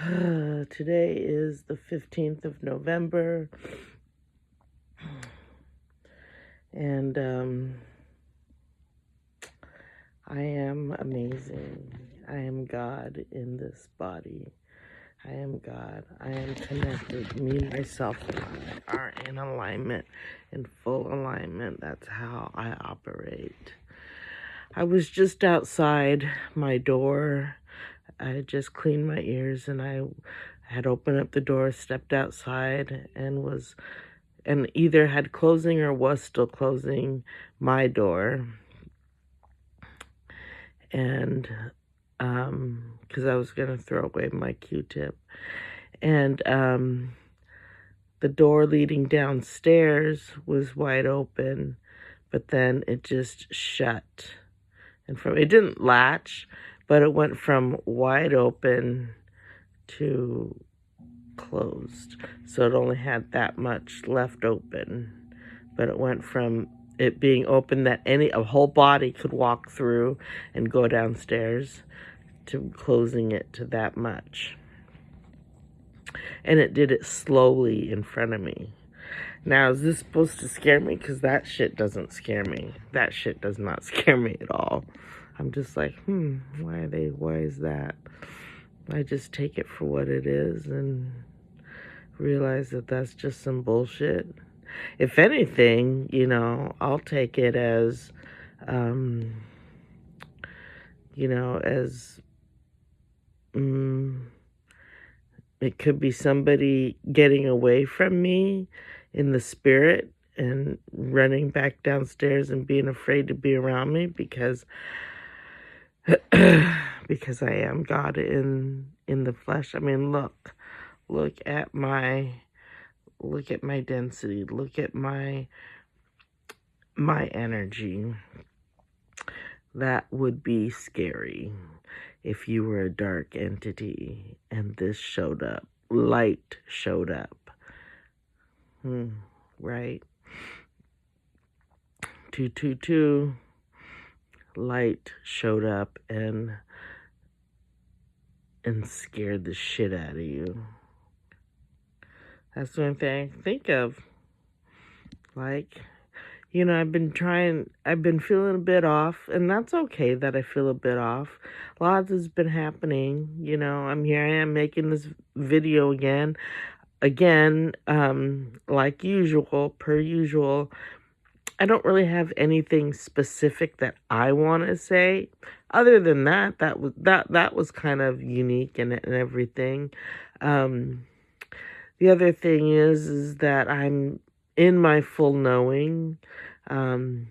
Today is the 15th of November, and I am amazing. I am God in this body. I am God. I am connected. Me, myself, and I are in alignment, in full alignment. That's how I operate. I was just outside my door. I had just cleaned my ears, and I had opened up the door, stepped outside, and either had closing or was still closing my door. And because I was going to throw away my Q-tip. And the door leading downstairs was wide open, but then it just shut. And it didn't latch, but it went from wide open to closed. So it only had that much left open. But it went from it being open that a whole body could walk through and go downstairs to closing it to that much. And it did it slowly in front of me. Now, is this supposed to scare me? Because that shit doesn't scare me. That shit does not scare me at all. I'm just like, why is that? I just take it for what it is and realize that that's just some bullshit. If anything, I'll take it as, it could be somebody getting away from me in the spirit and running back downstairs and being afraid to be around me because because I am God in the flesh. I mean, look at my density, look at my energy. That would be scary if you were a dark entity and this showed up. Light showed up. Right? 222. Light showed up and scared the shit out of you. That's the only thing I can think of. Like, I've been feeling a bit off, and that's okay that I feel a bit off. Lots has been happening, I am making this video again, like usual, per usual. I don't really have anything specific that I want to say. Other than that was kind of unique and everything. The other thing is that I'm in my full knowing. And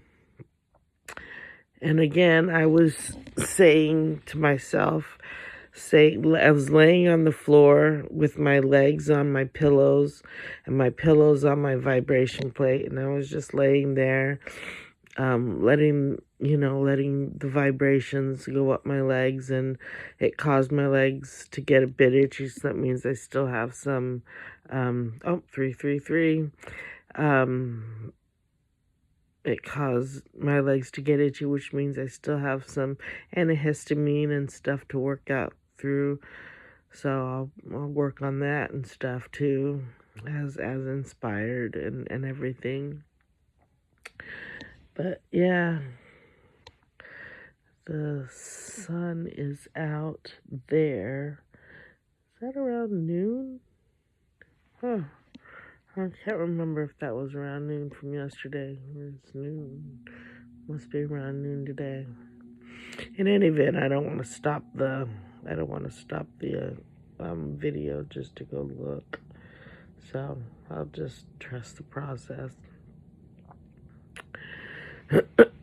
again, I was saying to myself, I was laying on the floor with my legs on my pillows and my pillows on my vibration plate. And I was just laying there, letting the vibrations go up my legs, and it caused my legs to get a bit itchy. So that means I still have some, 333. It caused my legs to get itchy, which means I still have some antihistamine and stuff to work out through. So I'll work on that and stuff too, as inspired and everything. But yeah, the sun is out there. Is that around noon? Huh. I can't remember if that was around noon from yesterday. It's noon. Must be around noon today. In any event, I don't want to stop the video just to go look. So I'll just trust the process.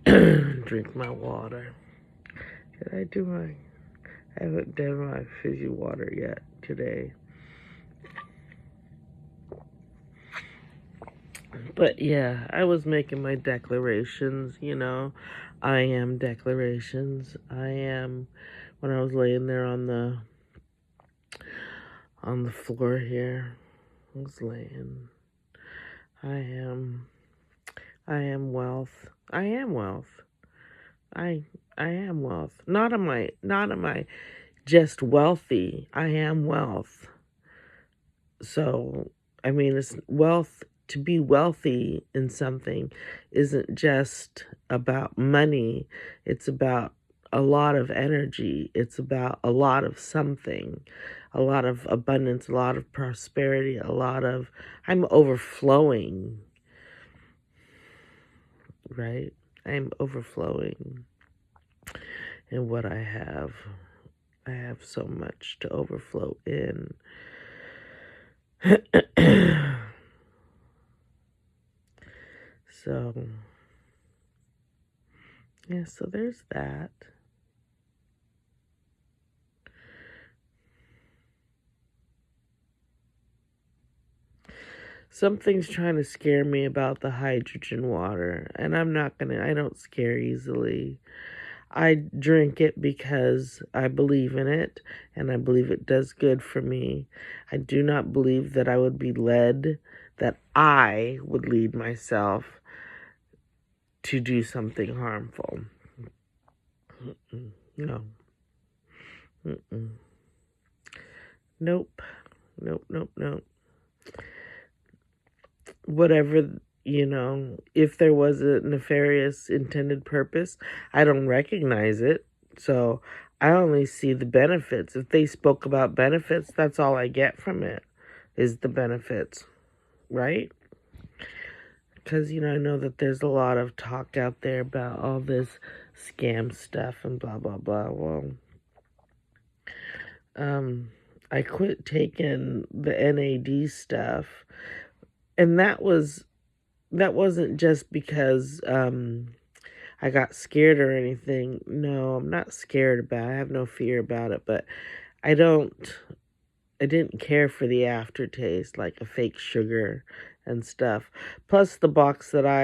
Drink my water. I haven't done my fizzy water yet today. But yeah, I was making my declarations, I am declarations. I am, when I was laying there on the floor here, I was laying. I am wealth. I am wealth. I am wealth. Not am I just wealthy. I am wealth. So, I mean, it's wealth. To be wealthy in something isn't just about money. It's about a lot of energy. It's about a lot of something, a lot of abundance, a lot of prosperity, I'm overflowing, right? I'm overflowing in what I have. I have so much to overflow in. So, yeah, so there's that. Something's trying to scare me about the hydrogen water, and I don't scare easily. I drink it because I believe in it, and I believe it does good for me. I do not believe that I would lead myself to do something harmful. No. Nope. Nope, nope, nope. Whatever, if there was a nefarious intended purpose, I don't recognize it. So I only see the benefits. If they spoke about benefits, that's all I get from it is the benefits, right? Because, I know that there's a lot of talk out there about all this scam stuff and blah, blah, blah. Well, I quit taking the NAD stuff, and that wasn't just because I got scared or anything. No, I'm not scared about it. I have no fear about it, but I didn't care for the aftertaste, like a fake sugar and stuff. Plus, the box that I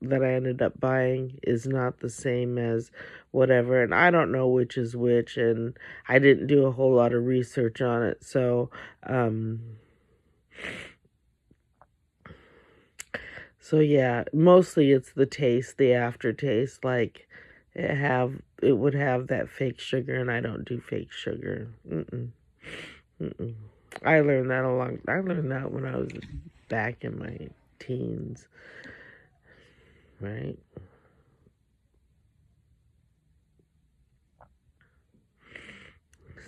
ended up buying is not the same as whatever, and I don't know which is which, and I didn't do a whole lot of research on it, so, yeah, mostly it's the taste, the aftertaste, like, it would have that fake sugar, and I don't do fake sugar. Mm-mm. I learned that when I was back in my teens, right?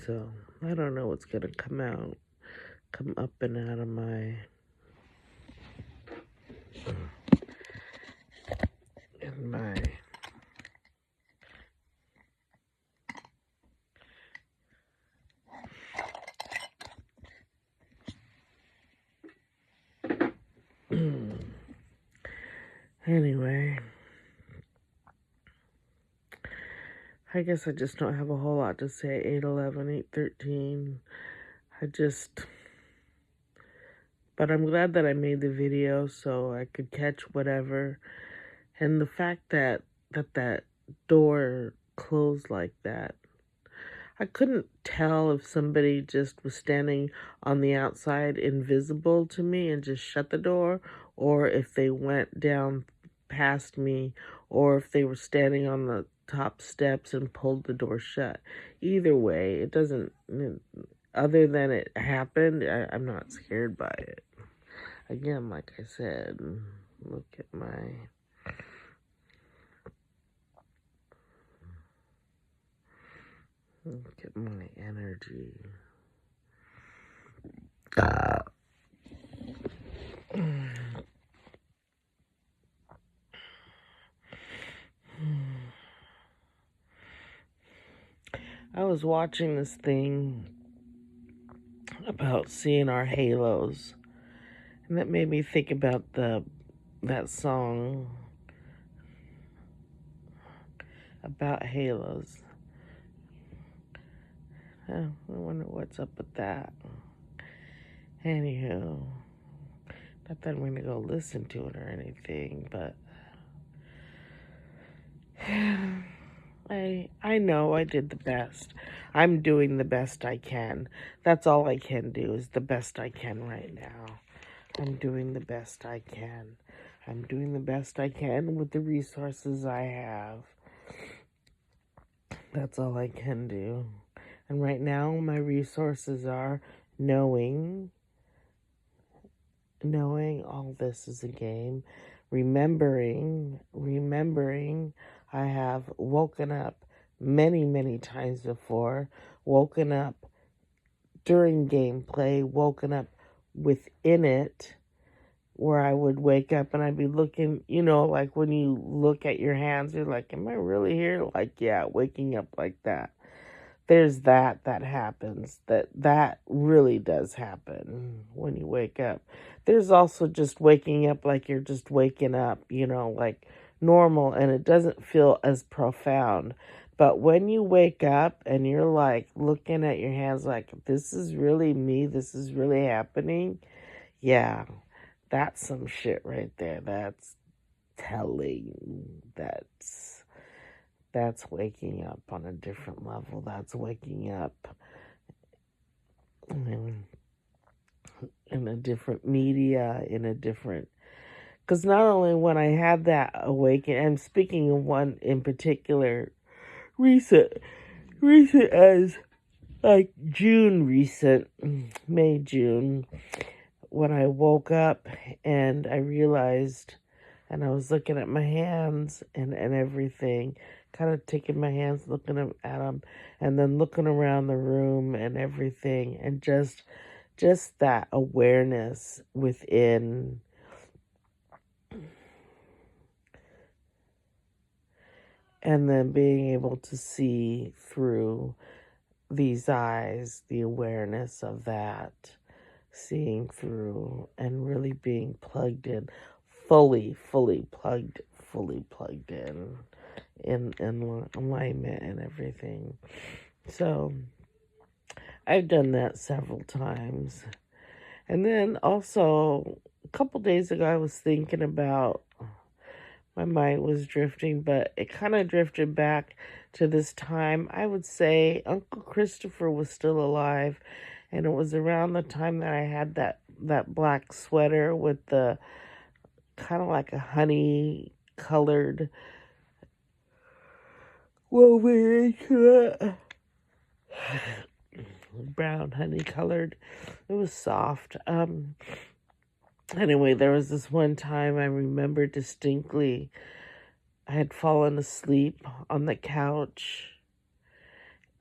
So, I don't know what's gonna come up and out of my, in my, anyway, I guess I just don't have a whole lot to say. 8/11, 8/13. But I'm glad that I made the video so I could catch whatever. And the fact that door closed like that, I couldn't tell if somebody just was standing on the outside invisible to me and just shut the door, or if they went down past me, or if they were standing on the top steps and pulled the door shut. Either way, it doesn't, other than it happened, I'm not scared by it. Again, like I said, look at my energy. I was watching this thing about seeing our halos, and that made me think about that song about halos. I wonder what's up with that. Anywho, not that I'm going to go listen to it or anything, but I know I did the best. I'm doing the best I can. That's all I can do is the best I can right now. I'm doing the best I can. I'm doing the best I can with the resources I have. That's all I can do. And right now, my resources are knowing all this is a game, remembering I have woken up many, many times before, woken up during gameplay, woken up within it, where I would wake up and I'd be looking, like when you look at your hands, you're like, am I really here? Like, yeah, waking up like that. There's that happens. That really does happen when you wake up. There's also just waking up like you're just waking up, like normal, and it doesn't feel as profound. But when you wake up and you're like looking at your hands like, this is really me, this is really happening, yeah, that's some shit right there. That's telling. That's waking up on a different level. That's waking up in a different media, in a different... Because not only when I had that awakening, I'm speaking of one in particular, recent as like May, June, when I woke up and I realized, and I was looking at my hands and everything, kind of taking my hands, looking at them, and then looking around the room and everything, and just that awareness within. And then being able to see through these eyes, the awareness of that, seeing through and really being plugged in, fully plugged in alignment and everything. So I've done that several times. And then also a couple days ago I was thinking about, my mind was drifting, but it kind of drifted back to this time. I would say Uncle Christopher was still alive, and it was around the time that I had that black sweater with the kind of like a honey colored woven into it. Brown honey colored. It was soft. Anyway, there was this one time I remember distinctly. I had fallen asleep on the couch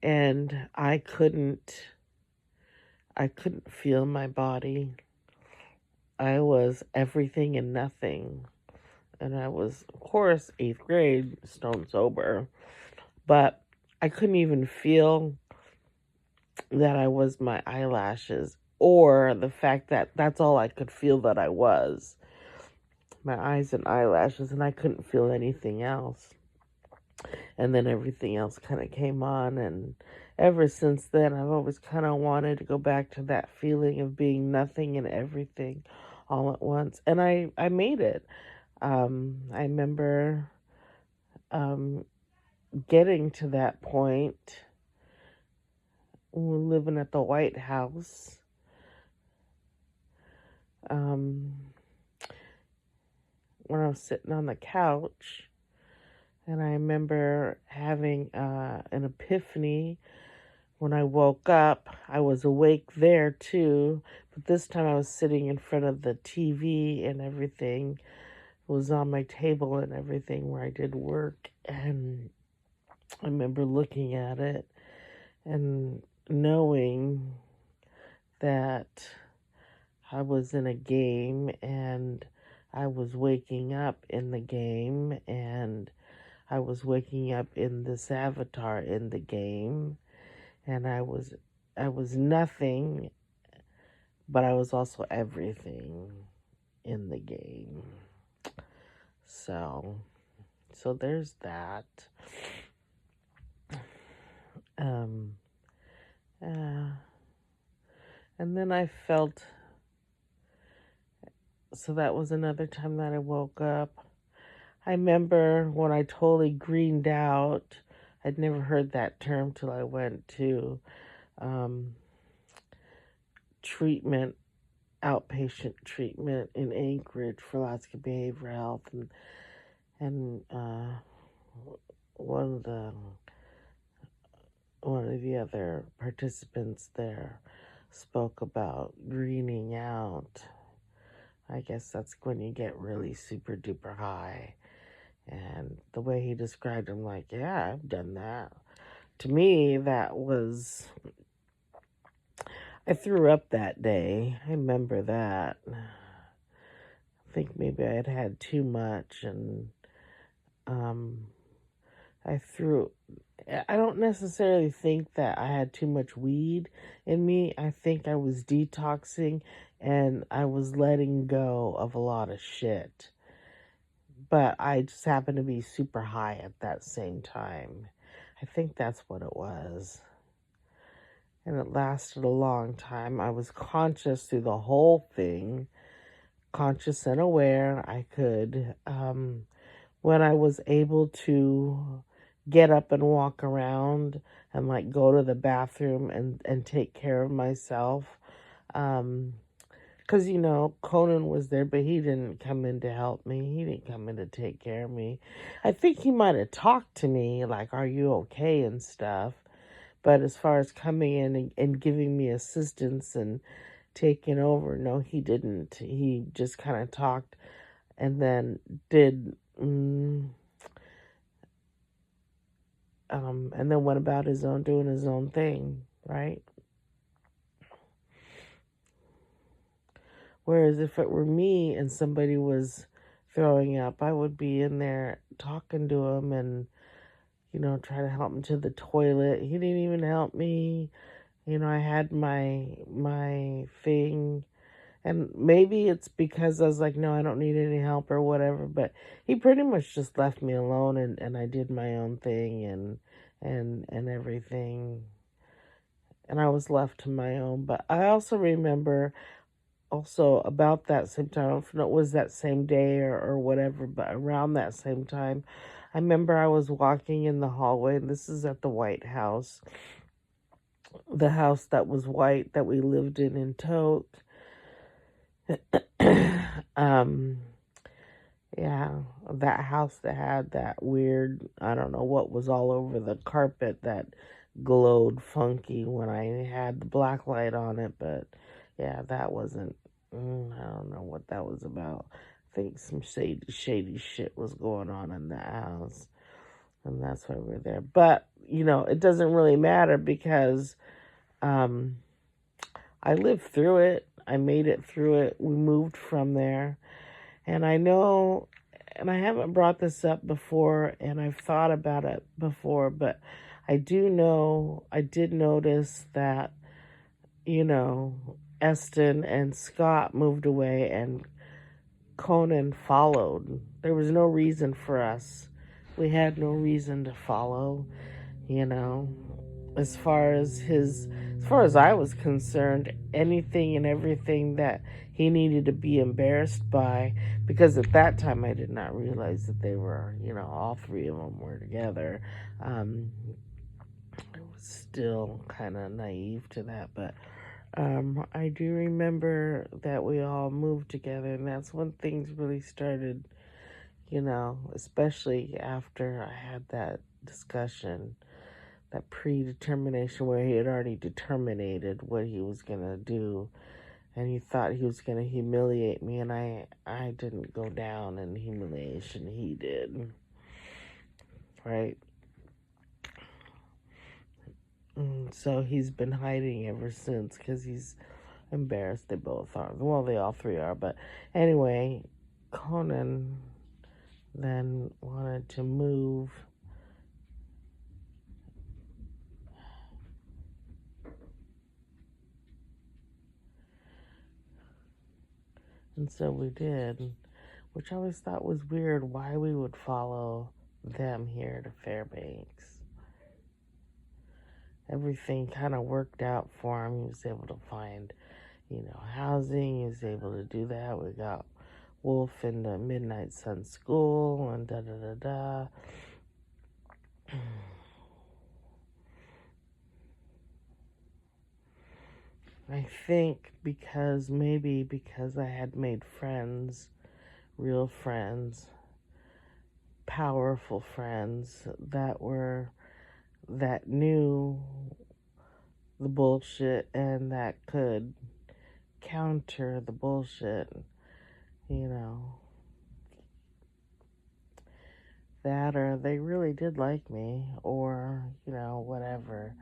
and I couldn't feel my body. I was everything and nothing. And I was, of course, 8th grade, stone sober. But I couldn't even feel that I was my eyelashes, or the fact that that's all I could feel that I was. My eyes and eyelashes, and I couldn't feel anything else. And then everything else kind of came on, and ever since then, I've always kind of wanted to go back to that feeling of being nothing and everything all at once. And I made it. I remember getting to that point living at the White House. When I was sitting on the couch, and I remember having an epiphany. When I woke up, I was awake there too, but this time I was sitting in front of the TV and everything. It was on my table and everything where I did work, and I remember looking at it and knowing that I was in a game and I was waking up in the game, and I was waking up in this avatar in the game, and I was nothing, but I was also everything in the game. So there's that. And then I felt, so that was another time that I woke up. I remember when I totally greened out. I'd never heard that term till I went to treatment, outpatient treatment in Anchorage for Alaska Behavioral Health, and one one of the other participants there spoke about greening out. I guess that's when you get really super duper high. And the way he described him, like, yeah, I've done that. To me, that was, I threw up that day. I remember that. I think maybe I had had too much, and um, I threw. I don't necessarily think that I had too much weed in me. I think I was detoxing and I was letting go of a lot of shit. But I just happened to be super high at that same time. I think that's what it was. And it lasted a long time. I was conscious through the whole thing, conscious and aware. I could, when I was able to get up and walk around and like go to the bathroom and take care of myself. Because, Conan was there, but he didn't come in to help me. He didn't come in to take care of me. I think he might have talked to me, like, are you okay and stuff. But as far as coming in and giving me assistance and taking over, no, he didn't. He just kind of talked and then did, and then went about doing his own thing, right? Whereas if it were me and somebody was throwing up, I would be in there talking to him and, try to help him to the toilet. He didn't even help me. I had my thing, and maybe it's because I was like, no, I don't need any help or whatever, but he pretty much just left me alone, and I did my own thing and everything, and I was left to my own. But I also remember also about that same time, I don't know if it was that same day or whatever, but around that same time, I remember I was walking in the hallway, and this is at the White House, the house that was white that we lived in Tote. um, yeah, that house that had that weird, I don't know what was all over the carpet that glowed funky when I had the black light on it, but yeah, that wasn't, I don't know what that was about. I think some shady shit was going on in that house, and that's why we're there. But, it doesn't really matter because I lived through it. I made it through it. We moved from there. And I know, and I haven't brought this up before, and I've thought about it before, but I do know, I did notice that, Eston and Scott moved away and Conan followed. There was no reason for us. We had no reason to follow, you know. As far as I was concerned, anything and everything that he needed to be embarrassed by, because at that time I did not realize that they were, all three of them were together. I was still kind of naive to that, but I do remember that we all moved together, and that's when things really started, especially after I had that discussion, that predetermination where he had already determined what he was going to do, and he thought he was going to humiliate me, and I didn't go down in humiliation. He did, right? So he's been hiding ever since because he's embarrassed. They both are. Well, they all three are. But anyway, Conan then wanted to move. And so we did, which I always thought was weird why we would follow them here to Fairbanks. Everything kind of worked out for him. He was able to find, housing. He was able to do that. We got Wolf in the Midnight Sun School and da-da-da-da. I think maybe because I had made friends, real friends, powerful friends that were that knew the bullshit and that could counter the bullshit, you know. That or they really did like me, or, you know, whatever.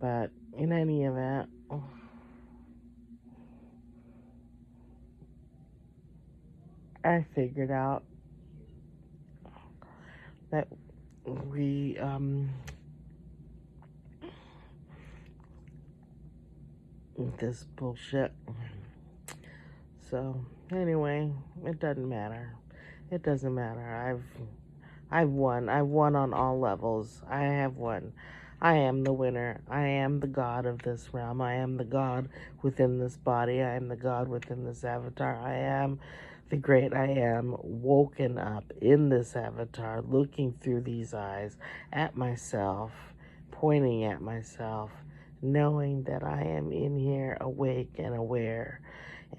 But in any event, I figured out that we, this bullshit. So, anyway, it doesn't matter. It doesn't matter. I've won. I've won on all levels. I have won. I am the winner. I am the god of this realm. I am the god within this body. I am the god within this avatar. I am the great I am, woken up in this avatar, looking through these eyes at myself, pointing at myself, knowing that I am in here awake and aware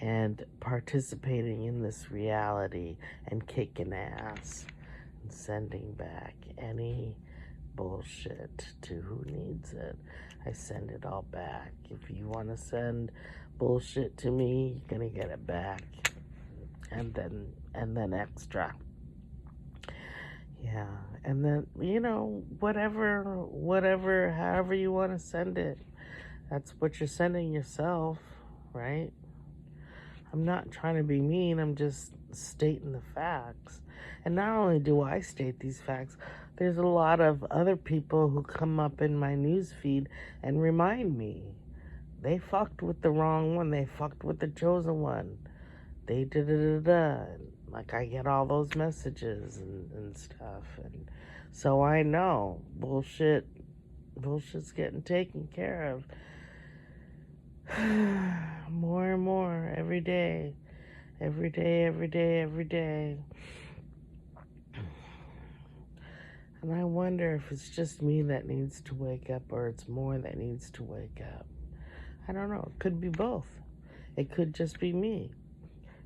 and participating in this reality and kicking ass and sending back any bullshit to who needs it. I send it all back. If you want to send bullshit to me, you're gonna get it back, and then extra. Yeah, and then, you know, whatever, however you want to send it, that's what you're sending yourself, right? I'm not trying to be mean, I'm just stating the facts. And not only do I state these facts, there's a lot of other people who come up in my news feed and remind me. They fucked with the wrong one, they fucked with the chosen one. They da-da-da-da. Like, I get all those messages and stuff. And so I know bullshit's getting taken care of. More and more every day. Every day. And I wonder if it's just me that needs to wake up or it's more that needs to wake up. I don't know. It could be both. It could just be me.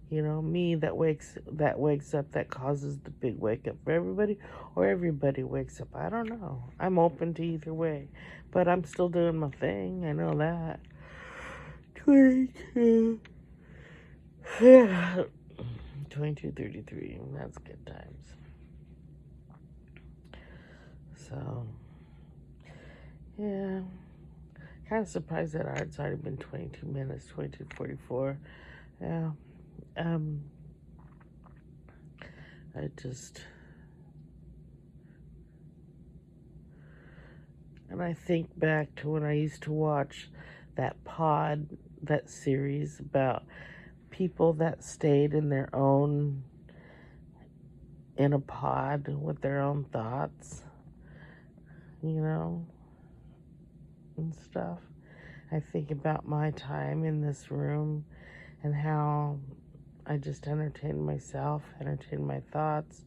You know, me that wakes up, that causes the big wake up for everybody, or everybody wakes up. I don't know. I'm open to either way. But I'm still doing my thing. I know that. 22. 22:33. That's good times. So, yeah. Kind of surprised that it's already been 22 minutes, 22:44. Yeah. And I think back to when I used to watch that series about people that stayed in a pod with their own thoughts, you know, and stuff. I think about my time in this room and how I just entertain myself, entertain my thoughts,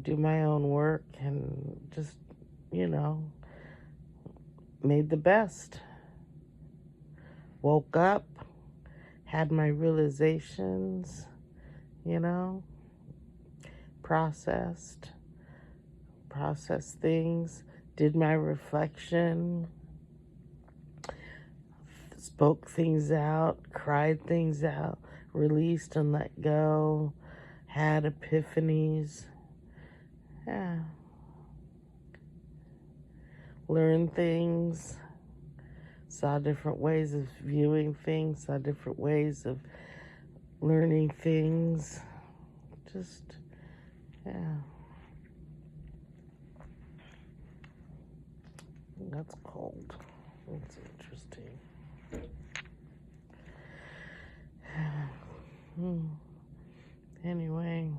do my own work, and just, you know, made the best. Woke up, had my realizations, you know, processed things, did my reflection, spoke things out, cried things out, released and let go, had epiphanies. Yeah. Learned things, saw different ways of viewing things, saw different ways of learning things. Just, yeah. That's cold. That's interesting. Anyway.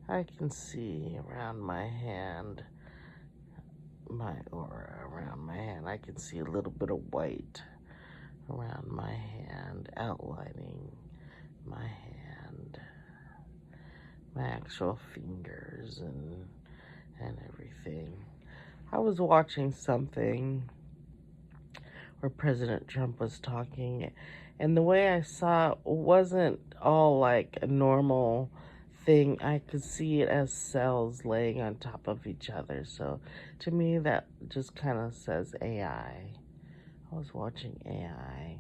I can see around my hand, my aura around my hand. I can see a little bit of white around my hand, outlining my hand, my actual fingers and everything. I was watching something where President Trump was talking. And the way I saw it wasn't all like a normal thing. I could see it as cells laying on top of each other. So to me, that just kind of says AI. I was watching AI.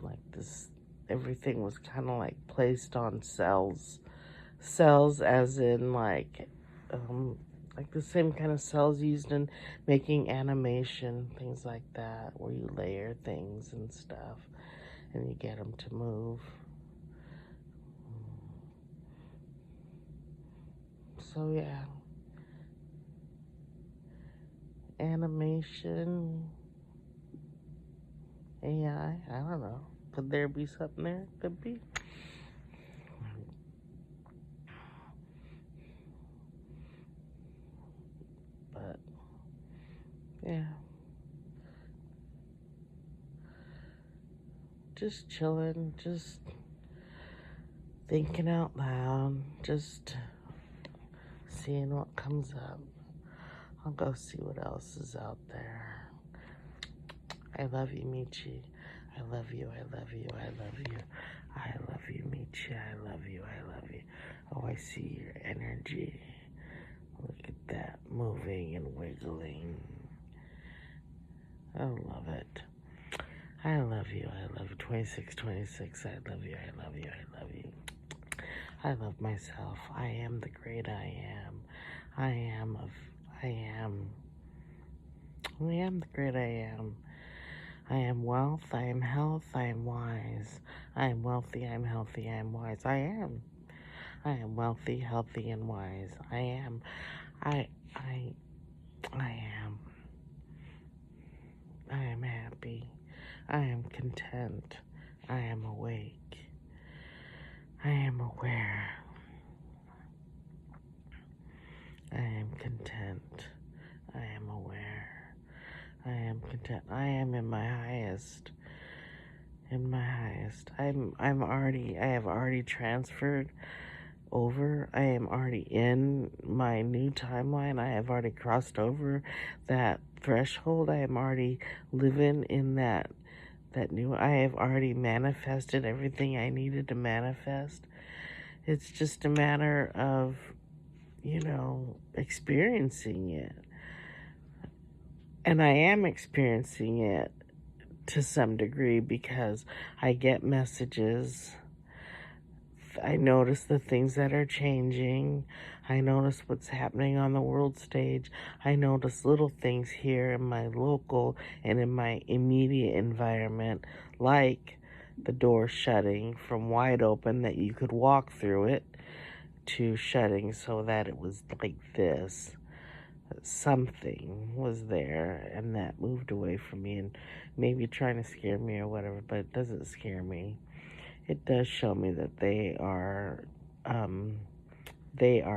Like this, everything was kind of like placed on cells. Cells as in like the same kind of cells used in making animation, things like that, where you layer things and stuff and you get them to move. So yeah, animation, AI, I don't know. Could there be something there? Could be. But yeah, just chilling, just thinking out loud, just seeing what comes up. I'll go see what else is out there. I love you, Michi. I love you, I love you, I love you. I love you, Michi. I love you, I love you. Oh, I see your energy. Look at that, moving and wiggling. I love it. I love you, I love you. 2626, I love you, I love you, I love you. I love myself. I am the great I am. I am the great I am. I am wealth, I am health, I am wise. I am wealthy, I am healthy, I am wise. I am. I am wealthy, healthy, and wise. I am. I am. I am happy. I am content. I am awake. I am aware. I am content. I am aware. I am content. I am in my highest. In my highest. I have already transferred over. I am already in my new timeline. I have already crossed over that threshold. I am already living in that new. I have already manifested everything I needed to manifest. It's just a matter of, experiencing it. And I am experiencing it to some degree because I get messages. I notice the things that are changing. I notice what's happening on the world stage. I notice little things here in my local and in my immediate environment, like the door shutting from wide open that you could walk through it to shutting so that it was like this. Something was there and that moved away from me and maybe trying to scare me or whatever, but it doesn't scare me. It does show me that they are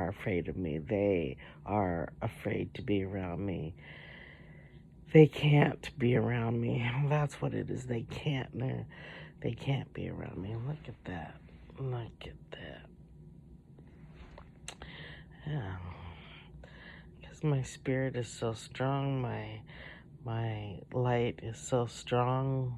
afraid of me. They are afraid to be around me. They can't be around me. That's what it is. They can't be around me. Look at that. Look at that. Yeah. Because my spirit is so strong. My light is so strong.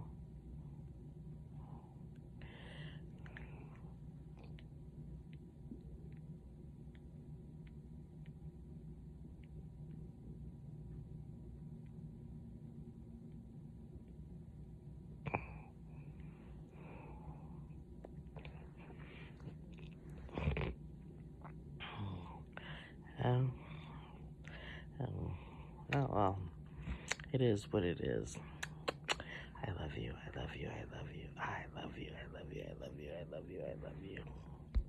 Oh well, it is what it is. I love you, I love you, I love you, I love you, I love you, I love you, I love you, I love you.